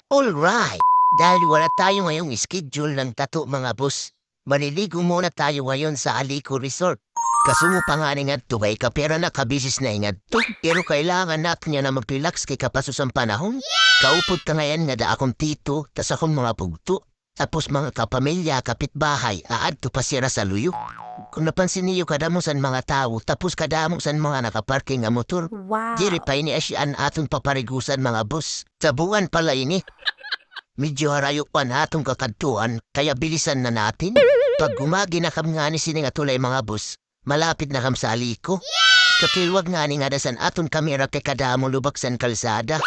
Alright, dahil wala tayo ngayong schedule ng tato mga boss, maliligo muna tayo ngayon sa Alico Resort. Kasumo pa nga nga tuway ka pera na kabisis na ingat to, pero kailangan natin niya na mag-relax kay kapasos ang panahon. Kaupod ka ngayon nga da akong tito, tas akong mga pugto, tapos mga kapamilya, kapitbahay, aad to pa sira sa luyo. Kung napansin niyo kadamusan mga tao, tapos kadamusan mga nakaparking nga motor, Wow. diri pa ini asyaan aton paparigusan mga boss. Sa buwan pala ini. Medyo harayo pa na atong kakadtuan, kaya bilisan na natin. Pag gumagi na kam nga ni sini nga tulay mga boss, malapit na kam sa Alico. Kakilwag nga ni nga dasan aton kamera kay kadamo lubak san kalsada.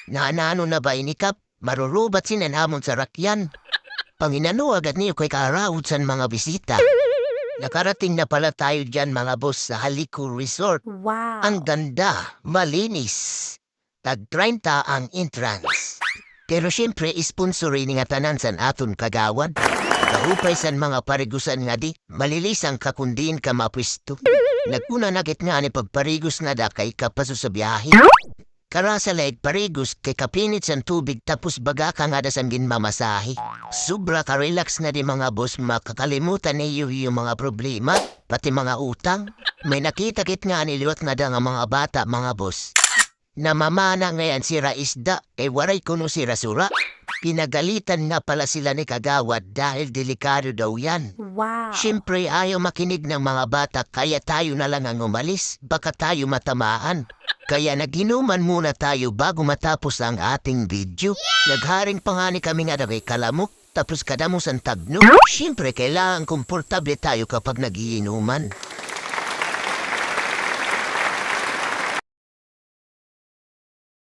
Naanano na ba ini kap? Marurubat sinanamon sa rakyan. Panginano agad niyo kay kaaraod san mga bisita. Nakarating na pala tayo dyan mga boss sa Alico Resort. Wow. Ang ganda, malinis. Tag-30 ang entrance. Pero siyempre, sponsorin nga tanan san aton kagawad. Kahupay san mga parigusan nga di, malilis ang kakundin ka mapwisto. Naguna nagit nga ni pagparigos nga da kay kapaso sa biyahe. Karasa laig parigos kay kapinit san tubig tapos baga ka nga da san ginmamasahe. Sobra ka-relax nga di mga boss, makakalimutan niyo yung mga problema, pati mga utang. May nakita-kit nga niliwat nga da nga mga bata mga boss. Namamana ngayon sira isda, kay waray kuno sira sura. Pinagalitan nga pala sila ni kagawad dahil delikado daw yan. Wow. Siyempre ayaw makinig ng mga bata kaya tayo na lang ang umalis, baka tayo matamaan. Kaya naginuman muna tayo bago matapos ang ating video. Nagharing pa nga ni kami nga na may kalamok, tapos kadamos ang tagno. Siyempre kailangan komportable tayo kapag nagiinuman.